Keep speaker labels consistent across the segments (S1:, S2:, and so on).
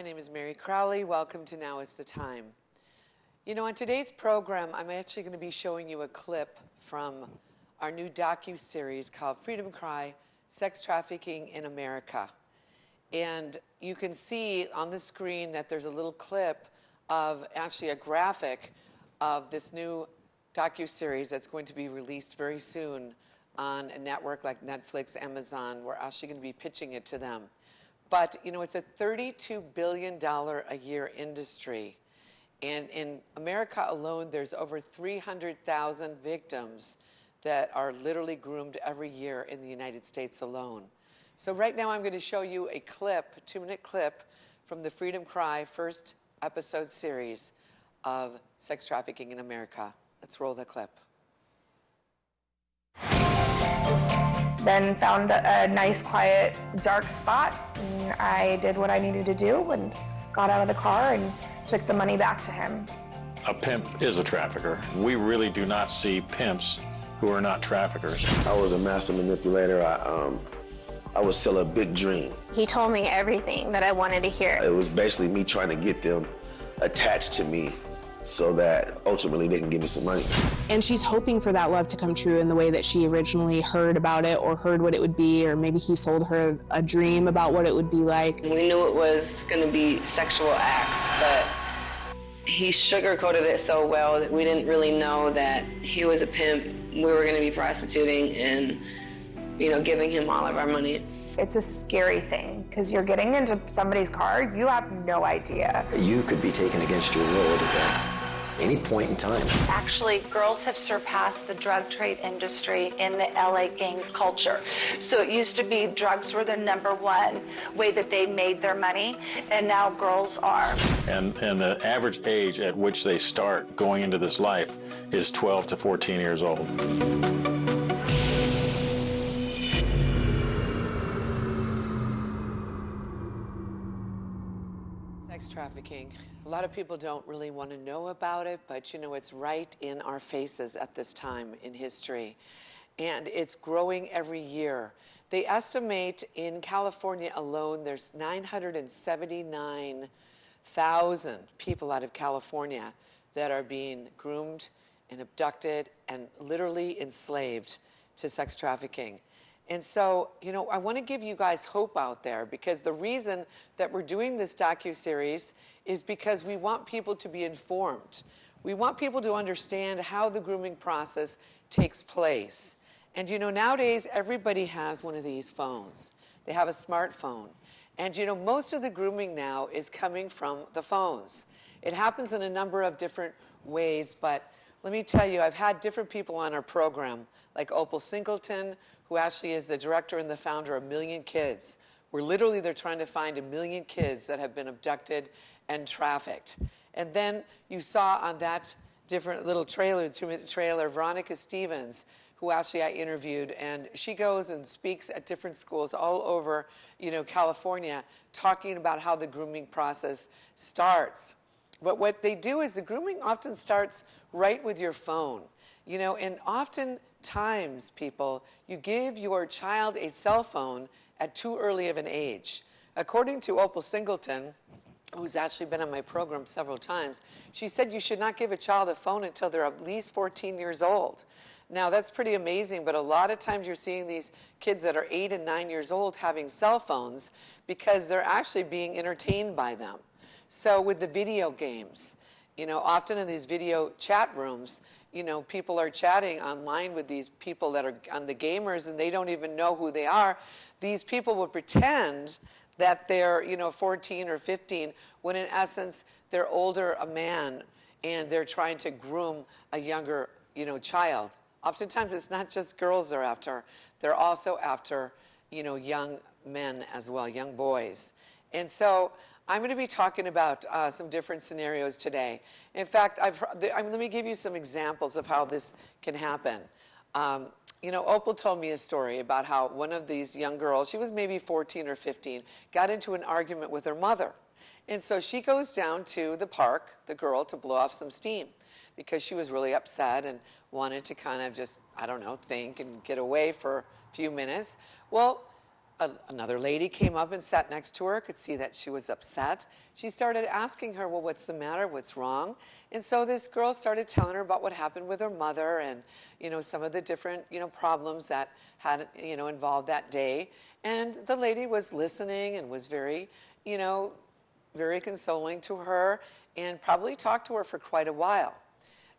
S1: name is Mary Crouley. Welcome to Now is the Time. You know, on today's program, I'm actually going to be showing you a clip from our new docu-series called Freedom Cry, Sex Trafficking in America. And you can see on the screen that there's a little clip of actually a graphic of this new docu-series that's going to be released very soon on a network like Netflix, Amazon. We're actually going to be pitching it to them. But, you know, it's a $32 billion a year industry. And in America alone, there's over 300,000 victims that are literally groomed every year in the United States alone. So right now I'm going to show you a clip, a 2-minute clip from the Freedom Cry first episode series of sex trafficking in America. Let's roll the clip.
S2: Then found a nice, quiet, dark spot, and I did what I needed to do and got out of the car and took the money back to him.
S3: A pimp is a trafficker. We really do not see pimps who are not traffickers.
S4: I was a master manipulator. I would sell a big dream.
S5: He told me everything that I wanted to hear.
S4: It was basically me trying to get them attached to me so that ultimately they can give me some money.
S6: And she's hoping for that love to come true in the way that she originally heard about it or heard what it would be, or maybe he sold her a dream about what it would be like.
S7: We knew it was going to be sexual acts, but he sugarcoated it so well that we didn't really know that he was a pimp. We were going to be prostituting and, you know, giving him all of our money.
S2: It's a scary thing because you're getting into somebody's car, you have no idea.
S8: You could be taken against your will at any point in time.
S9: Actually, girls have surpassed the drug trade industry in the LA gang culture. So it used to be drugs were the #1 way that they made their money, and now girls are.
S3: And the average age at which they start going into this life is 12 to 14 years old.
S1: Sex trafficking. A lot of people don't really want to know about it, but you know, it's right in our faces at this time in history. And it's growing every year. They estimate in California alone, there's 979,000 people out of California that are being groomed and abducted and literally enslaved to sex trafficking. And so, you know, I want to give you guys hope out there, because the reason that we're doing this docu-series is because we want people to be informed. We want people to understand how the grooming process takes place. And, you know, nowadays, everybody has one of these phones. They have a smartphone. And, you know, most of the grooming now is coming from the phones. It happens in a number of different ways, but let me tell you, I've had different people on our program, like Opal Singleton, who actually is the director and the founder of Million Kids, where literally they're trying to find 1 million kids that have been abducted and trafficked. And then you saw on that different little trailer, 2-minute trailer, Veronica Stevens, who actually I interviewed, and she goes and speaks at different schools all over, you know, California, talking about how the grooming process starts. But what they do is the grooming often starts right with your phone. You know, and oftentimes, people, you give your child a cell phone at too early of an age. According to Opal Singleton, who's actually been on my program several times, she said you should not give a child a phone until they're at least 14 years old. Now, that's pretty amazing, but a lot of times you're seeing these kids that are 8 and 9 years old having cell phones because they're actually being entertained by them. So with the video games, you know, often in these video chat rooms, you know, people are chatting online with these people that are on the gamers, and they don't even know who they are. These people will pretend that they're, you know, 14 or 15, when in essence they're older, a man, and they're trying to groom a younger, you know, child. Oftentimes it's not just girls they're after. They're also after, you know, young men as well, young boys. And so I'm going to be talking about some different scenarios today. In fact, let me give you some examples of how this can happen. You know, Opal told me a story about how one of these young girls, she was maybe 14 or 15, got into an argument with her mother. And so she goes down to the park, the girl, to blow off some steam because she was really upset and wanted to kind of just, I don't know, think and get away for a few minutes. Well, another lady came up and sat next to her, could see that she was upset. She started asking her, well, what's the matter? What's wrong? And so this girl started telling her about what happened with her mother and, some of the different, problems that had, involved that day. And the lady was listening and was very, very consoling to her and probably talked to her for quite a while.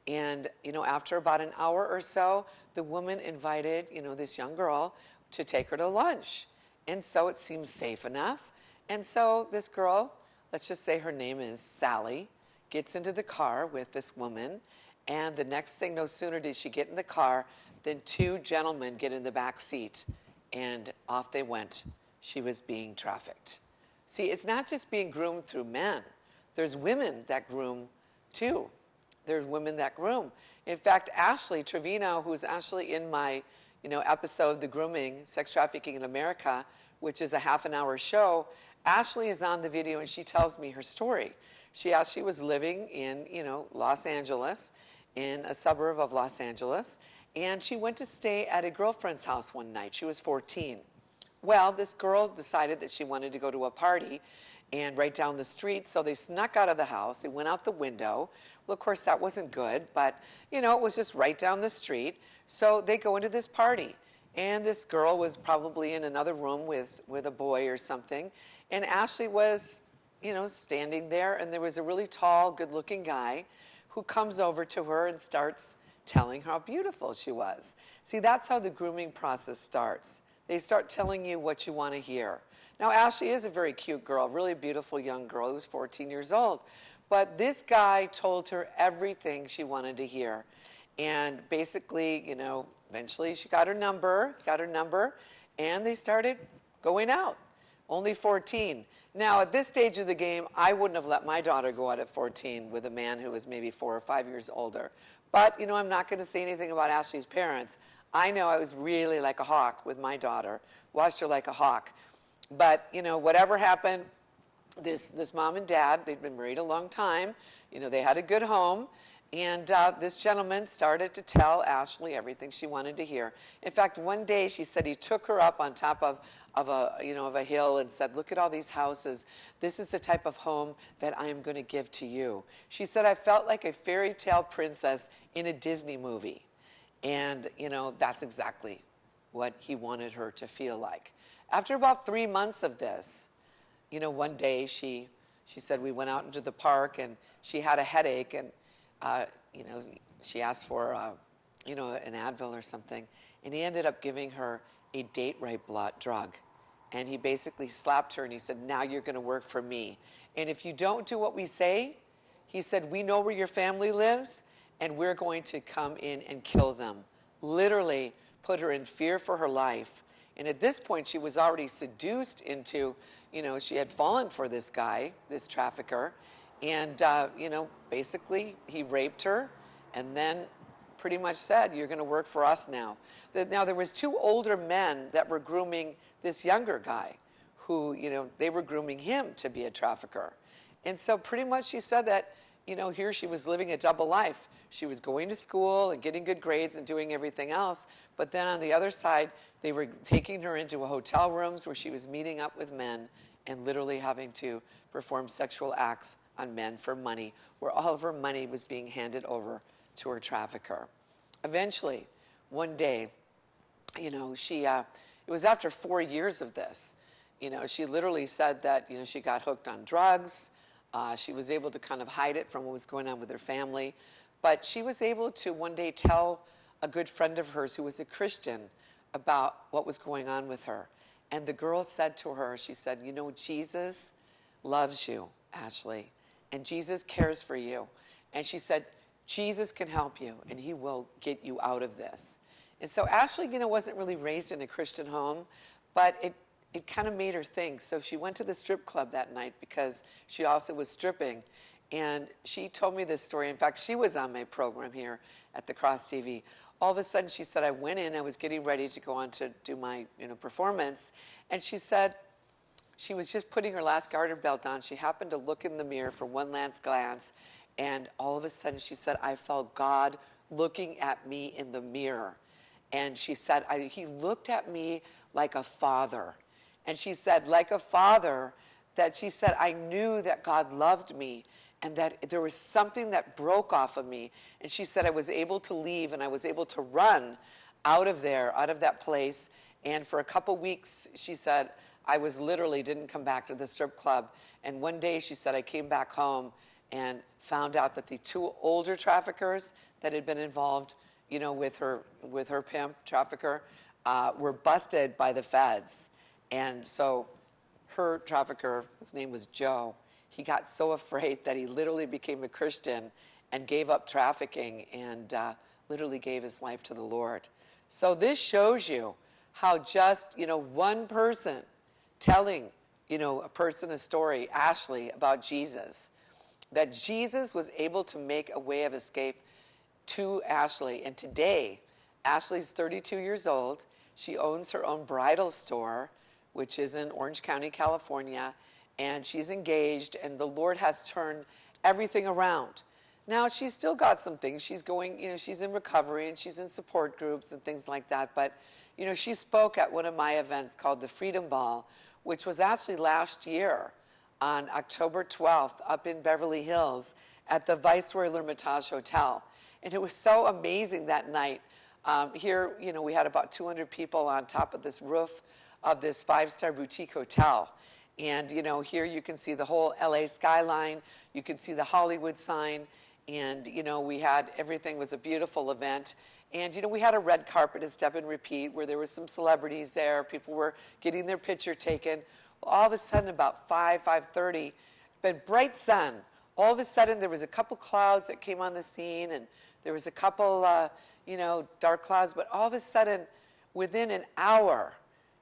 S1: And, after about an hour or so, the woman invited, this young girl to take her to lunch. And so it seemed safe enough. And so this girl, let's just say her name is Sally, gets into the car with this woman. And the next thing, no sooner did she get in the car than two gentlemen get in the back seat. And off they went. She was being trafficked. See, it's not just being groomed through men. There's women that groom too. There's women that groom. In fact, Ashley Trevino, who's actually in my episode, The Grooming, Sex Trafficking in America, which is a half-an-hour show, Ashley is on the video and she tells me her story. She actually was living in, Los Angeles, in a suburb of Los Angeles, and she went to stay at a girlfriend's house one night. She was 14. Well, this girl decided that she wanted to go to a party and right down the street, so they snuck out of the house. They went out the window. Well, of course, that wasn't good, but, it was just right down the street. So they go into this party, and this girl was probably in another room with a boy or something, and Ashley was, standing there, and there was a really tall, good-looking guy who comes over to her and starts telling her how beautiful she was. See, that's how the grooming process starts. They start telling you what you want to hear. Now, Ashley is a very cute girl, really beautiful young girl who's 14 years old. But this guy told her everything she wanted to hear. And basically, eventually she got her number, and they started going out. Only 14. Now, at this stage of the game, I wouldn't have let my daughter go out at 14 with a man who was maybe 4 or 5 years older. But, I'm not going to say anything about Ashley's parents. I know I was really like a hawk with my daughter, watched her like a hawk. But, whatever happened, this mom and dad, they'd been married a long time. They had a good home. And this gentleman started to tell Ashley everything she wanted to hear. In fact, one day she said he took her up on top of a hill and said, look at all these houses. This is the type of home that I am going to give to you. She said, I felt like a fairy tale princess in a Disney movie. And, that's exactly what he wanted her to feel like. After about 3 months of this, one day she said we went out into the park and she had a headache and, she asked for, an Advil or something. And he ended up giving her a date rape drug. And he basically slapped her and he said, now you're going to work for me. And if you don't do what we say, he said, we know where your family lives and we're going to come in and kill them. Literally put her in fear for her life. And at this point, she was already seduced into, she had fallen for this guy, this trafficker. And, basically he raped her and then pretty much said, you're going to work for us now. Now, there was 2 older men that were grooming this younger guy who, they were grooming him to be a trafficker. And so pretty much she said that, here she was living a double life. She was going to school and getting good grades and doing everything else. But then on the other side, they were taking her into hotel rooms where she was meeting up with men and literally having to perform sexual acts on men for money, where all of her money was being handed over to her trafficker. Eventually, one day, it was after 4 years of this. She literally said that, she got hooked on drugs. She was able to kind of hide it from what was going on with her family. But she was able to one day tell a good friend of hers who was a Christian about what was going on with her. And the girl said to her, she said, Jesus loves you, Ashley, and Jesus cares for you. And she said, Jesus can help you, and he will get you out of this. And so Ashley, wasn't really raised in a Christian home, but it kind of made her think. So she went to the strip club that night because she also was stripping. And she told me this story. In fact, she was on my program here at the Cross TV. All of a sudden, she said, I went in, I was getting ready to go on to do my performance. And she said she was just putting her last garter belt on. She happened to look in the mirror for one last glance. And all of a sudden, she said, I felt God looking at me in the mirror. And she said, he looked at me like a father. And she said, like a father, that she said, I knew that God loved me and that there was something that broke off of me. And she said, I was able to leave and I was able to run out of there, out of that place. And for a couple weeks, she said, I was literally didn't come back to the strip club. And one day, she said, I came back home and found out that the two older traffickers that had been involved, you know, with her pimp trafficker, were busted by the feds. And so her trafficker, his name was Joe, he got so afraid that he literally became a Christian and gave up trafficking and literally gave his life to the Lord. So this shows you how just, you know, one person telling, you know, a person a story, Ashley, about Jesus, that Jesus was able to make a way of escape to Ashley. And today, Ashley's 32 years old. She owns her own bridal store, which is in Orange County, California, and she's engaged, and the Lord has turned everything around. Now, she's still got some things. She's going, you know, she's in recovery, and she's in support groups and things like that, but, you know, she spoke at one of my events called the Freedom Ball, which was actually last year on October 12th up in Beverly Hills at the Viceroy L'Hermitage Hotel. And it was so amazing that night. Here, you know, we had about 200 people on top of this roof of this 5-star boutique hotel. And, you know, here you can see the whole LA skyline. You can see the Hollywood sign. And, you know, we had, everything was a beautiful event. And, you know, we had a red carpet, a step and repeat, where there were some celebrities there. People were getting their picture taken. Well, all of a sudden, about 5:30, been bright sun. All of a sudden, there was a couple clouds that came on the scene, and there was a couple, you know, dark clouds. But all of a sudden, within an hour,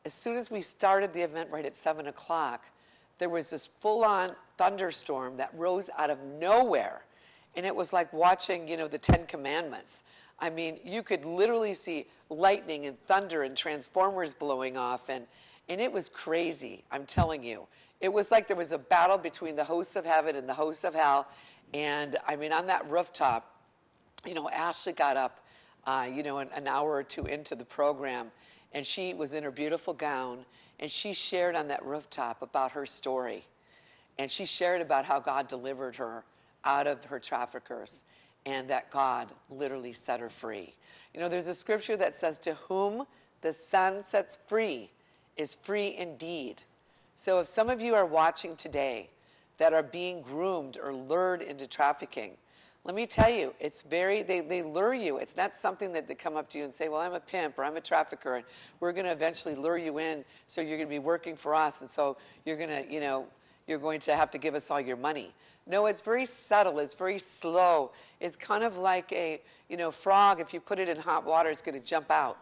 S1: as soon as we started the event right at 7 o'clock, there was this full-on thunderstorm that rose out of nowhere. And it was like watching, you know, the Ten Commandments. I mean, you could literally see lightning and thunder and transformers blowing off, and it was crazy, I'm telling you. It was like there was a battle between the hosts of heaven and the hosts of hell. And, I mean, on that rooftop, you know, Ashley got up, you know, an hour or two into the program, and she was in her beautiful gown, and she shared on that rooftop about her story. And she shared about how God delivered her out of her traffickers and that God literally set her free. You know, there's a scripture that says, to whom the Son sets free is free indeed. So if some of you are watching today that are being groomed or lured into trafficking, let me tell you, it's very, they lure you. It's not something that they come up to you and say, well, I'm a pimp or I'm a trafficker, and we're going to eventually lure you in, so you're going to be working for us, and so you're going to, you know, you're going to have to give us all your money. No, it's very subtle. It's very slow. It's kind of like a, you know, frog. If you put it in hot water, it's going to jump out.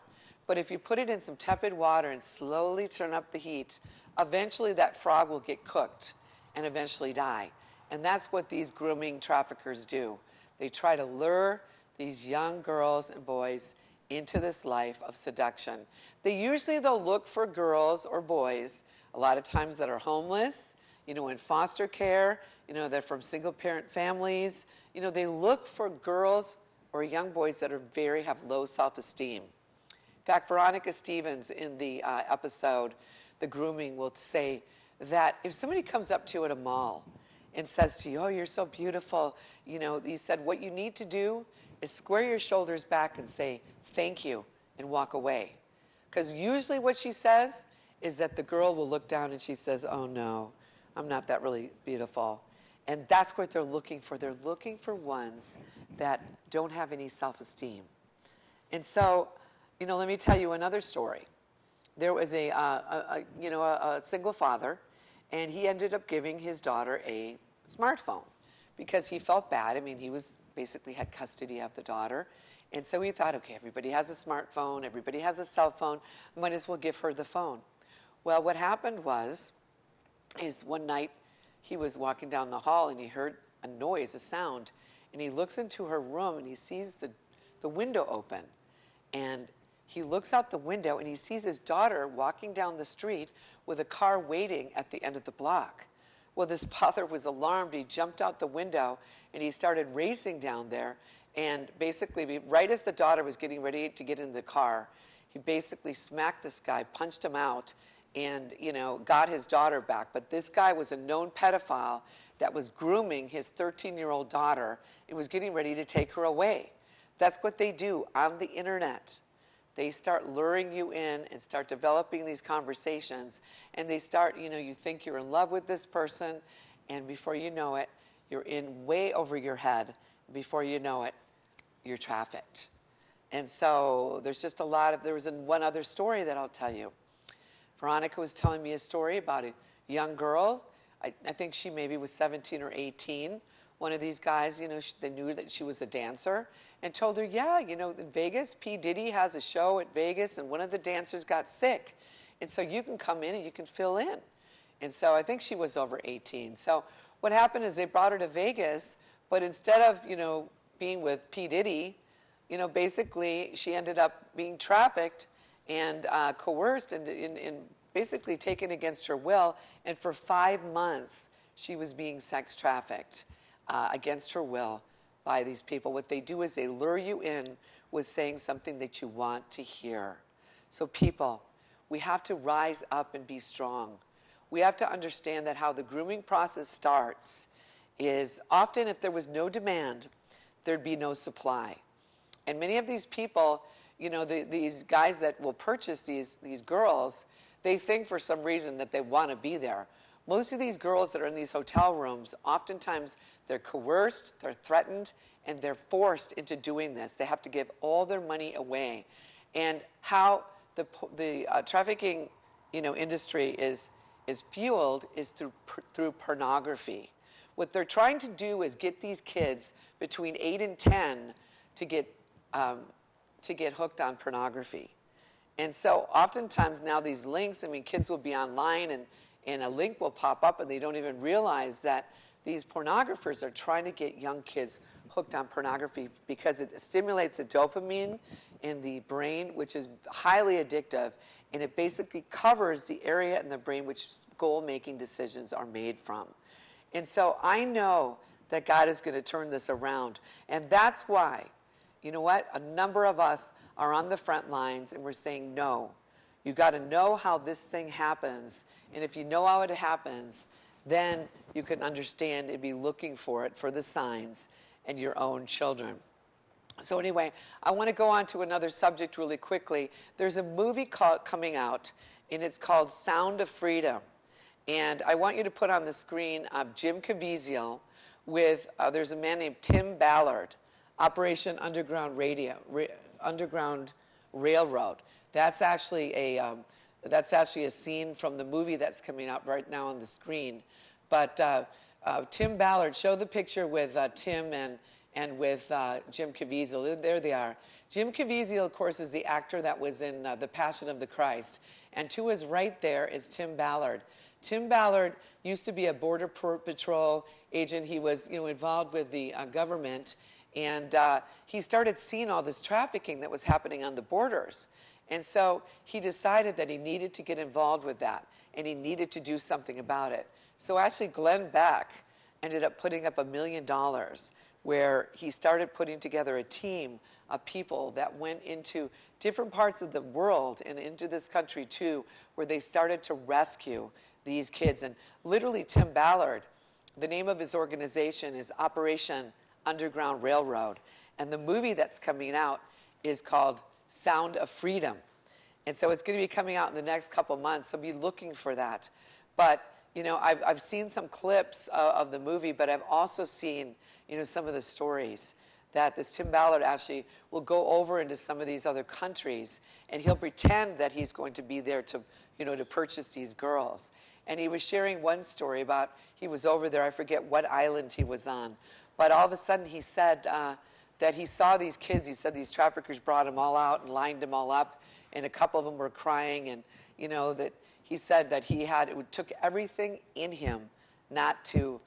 S1: But if you put it in some tepid water and slowly turn up the heat, eventually that frog will get cooked and eventually die. And that's what these grooming traffickers do. They try to lure these young girls and boys into this life of seduction. They'll look for girls or boys, a lot of times that are homeless, you know, in foster care, you know, they're from single-parent families. You know, they look for girls or young boys that have low self-esteem. In fact, Veronica Stevens in the episode, The Grooming, will say that if somebody comes up to you at a mall and says to you, oh, you're so beautiful, you know, he said, what you need to do is square your shoulders back and say, thank you, and walk away. Because usually what she says is that the girl will look down and she says, oh, no, I'm not that really beautiful. And that's what they're looking for. They're looking for ones that don't have any self-esteem. And so, you know, let me tell you another story. There was a single father, and he ended up giving his daughter a smartphone because he felt bad. I mean, he was basically had custody of the daughter. And so he thought, okay, everybody has a smartphone, everybody has a cell phone, might as well give her the phone. Well, what happened is one night he was walking down the hall and he heard a noise, a sound, and he looks into her room and he sees the window open. And he looks out the window and he sees his daughter walking down the street with a car waiting at the end of the block. Well, this father was alarmed. He jumped out the window and he started racing down there. And basically, right as the daughter was getting ready to get in the car, he basically smacked this guy, punched him out, and, got his daughter back. But this guy was a known pedophile that was grooming his 13-year-old daughter and was getting ready to take her away. That's what they do on the internet. They start luring you in and start developing these conversations, and they start, you think you're in love with this person, and before you know it, you're in way over your head. Before you know it, you're trafficked. And so there's just there was one other story that I'll tell you. Veronica was telling me a story about a young girl. I think she maybe was 17 or 18. One of these guys, they knew that she was a dancer and told her, yeah, in Vegas, P. Diddy has a show at Vegas and one of the dancers got sick. And so you can come in and you can fill in. And so I think she was over 18. So what happened is they brought her to Vegas, but instead of, being with P. Diddy, basically she ended up being trafficked and coerced and basically taken against her will. And for 5 months, she was being sex trafficked against her will by these people. What they do is they lure you in with saying something that you want to hear. So people, we have to rise up and be strong. We have to understand that how the grooming process starts is often if there was no demand, there'd be no supply. And many of these people, these guys that will purchase these girls, they think for some reason that they want to be there. Most of these girls that are in these hotel rooms, oftentimes they're coerced, they're threatened, and they're forced into doing this. They have to give all their money away. And how the trafficking, industry is fueled is through pornography. What they're trying to do is get these kids between 8 and 10 to get hooked on pornography. And so oftentimes now these links, kids will be online and a link will pop up and they don't even realize that these pornographers are trying to get young kids hooked on pornography because it stimulates the dopamine in the brain, which is highly addictive, and it basically covers the area in the brain which goal-making decisions are made from. And so I know that God is going to turn this around, and that's why, you know what, a number of us are on the front lines and we're saying no. You got to know how this thing happens, and if you know how it happens, then you can understand and be looking for it, for the signs, and your own children. So anyway, I want to go on to another subject really quickly. There's a movie coming out, and it's called Sound of Freedom. And I want you to put on the screen Jim Caviezel with, there's a man named Tim Ballard, Operation Underground Railroad. That's actually a scene from the movie that's coming out right now on the screen. But Tim Ballard, show the picture with Tim and with Jim Caviezel. There they are. Jim Caviezel, of course, is the actor that was in The Passion of the Christ. And to his right there is Tim Ballard. Tim Ballard used to be a Border Patrol agent. He was, involved with the government. And he started seeing all this trafficking that was happening on the borders. And so he decided that he needed to get involved with that. And he needed to do something about it. So actually, Glenn Beck ended up putting up $1 million where he started putting together a team of people that went into different parts of the world and into this country too, where they started to rescue these kids. And literally, Tim Ballard, the name of his organization is Operation Underground Railroad. And the movie that's coming out is called Sound of Freedom. And so it's going to be coming out in the next couple months, so be looking for that. But, I've seen some clips of the movie, but I've also seen, some of the stories that this Tim Ballard actually will go over into some of these other countries, and he'll pretend that he's going to be there to, to purchase these girls. And he was sharing one story about he was over there, I forget what island he was on, but all of a sudden he said that he saw these kids. He said these traffickers brought them all out and lined them all up, and a couple of them were crying, and, that he said that it took everything in him not to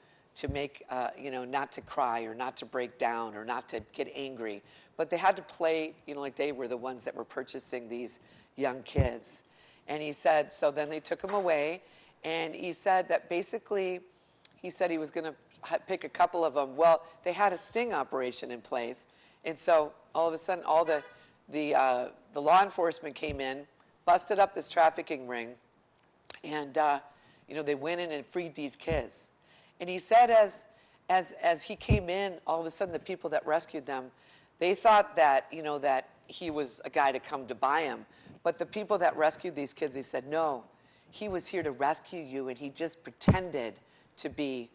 S1: make, not to cry or not to break down or not to get angry. But they had to play, like they were the ones that were purchasing these young kids. And he said, so then they took him away. And he said that basically, he said he was going to pick a couple of them. Well, they had a sting operation in place. And so all of a sudden, all the law enforcement came in, busted up this trafficking ring. And, they went in and freed these kids. And he said as he came in, all of a sudden the people that rescued them, they thought that, that he was a guy to come to buy him. But the people that rescued these kids, they said, no, he was here to rescue you, and he just pretended to be,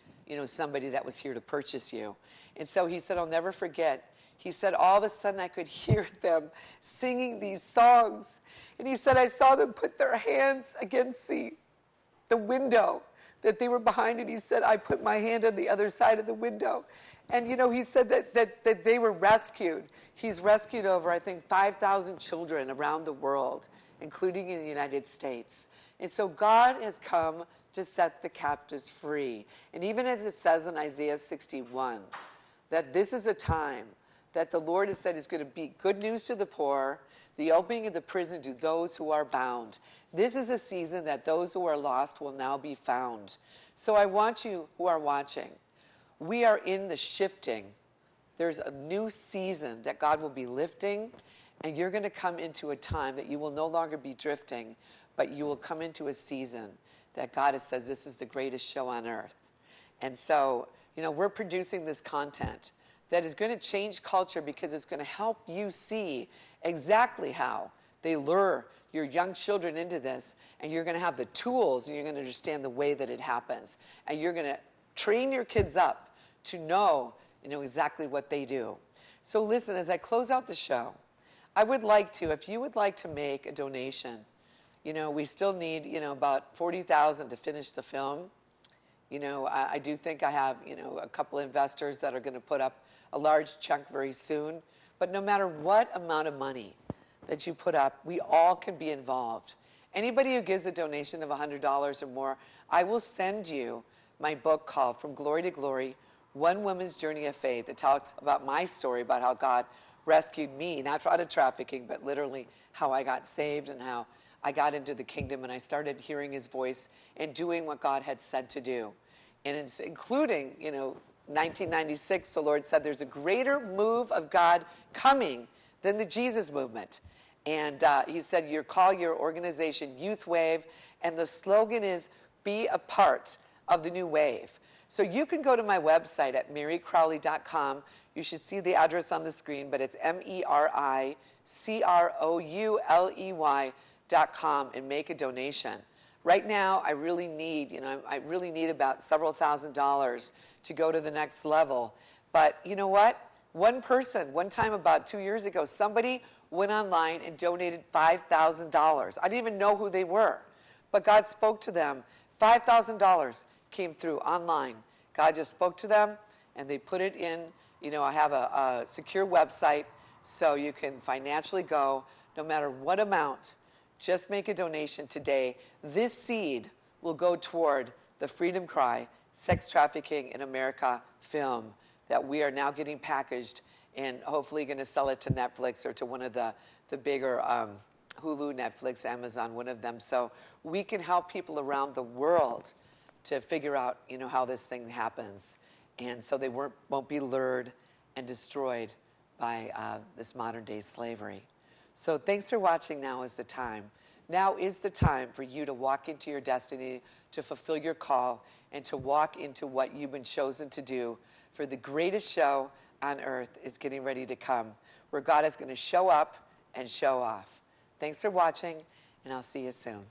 S1: somebody that was here to purchase you. And so he said, I'll never forget. He said, all of a sudden I could hear them singing these songs. And he said, I saw them put their hands against the window that they were behind. And he said, I put my hand on the other side of the window. And, he said that they were rescued. He's rescued over, I think, 5,000 children around the world, including in the United States. And so God has come to set the captives free. And even as it says in Isaiah 61, that this is a time that the Lord has said is going to be good news to the poor, the opening of the prison to those who are bound. This is a season that those who are lost will now be found. So I want you who are watching, we are in the shifting. There's a new season that God will be lifting, and you're going to come into a time that you will no longer be drifting, but you will come into a season that God has says this is the greatest show on earth. And so, we're producing this content that is going to change culture because it's going to help you see exactly how they lure your young children into this, and you're going to have the tools, and you're going to understand the way that it happens, and you're going to train your kids up to know, exactly what they do. So listen, as I close out the show, I would like to, if you would like to make a donation, we still need, about $40,000 to finish the film. I do think I have, a couple of investors that are going to put up a large chunk very soon. But no matter what amount of money that you put up, we all can be involved. Anybody who gives a donation of $100 or more, I will send you my book called From Glory to Glory, One Woman's Journey of Faith. It talks about my story, about how God rescued me, not out of trafficking, but literally how I got saved and how I got into the kingdom and I started hearing his voice and doing what God had said to do. And it's including, 1996, the Lord said there's a greater move of God coming than the Jesus movement. And he said, call your organization Youth Wave, and the slogan is, be a part of the new wave. So you can go to my website at marycrouley.com. You should see the address on the screen, but it's MeRiCrouley.com and make a donation. Right now, I really need, I really need about several $1,000s to go to the next level. But you know what? One person, one time about 2 years ago, somebody went online and donated $5,000. I didn't even know who they were, but God spoke to them. $5,000 came through online. God just spoke to them, and they put it in. I have a secure website, so you can financially go, no matter what amount. Just make a donation today. This seed will go toward the Freedom Cry, Sex Trafficking in America film that we are now getting packaged and hopefully going to sell it to Netflix or to one of the bigger Hulu, Netflix, Amazon, one of them. So we can help people around the world to figure out, how this thing happens. And so they won't be lured and destroyed by this modern day slavery. So thanks for watching. Now is the time. Now is the time for you to walk into your destiny, to fulfill your call, and to walk into what you've been chosen to do. For the greatest show on earth is getting ready to come, where God is going to show up and show off. Thanks for watching, and I'll see you soon.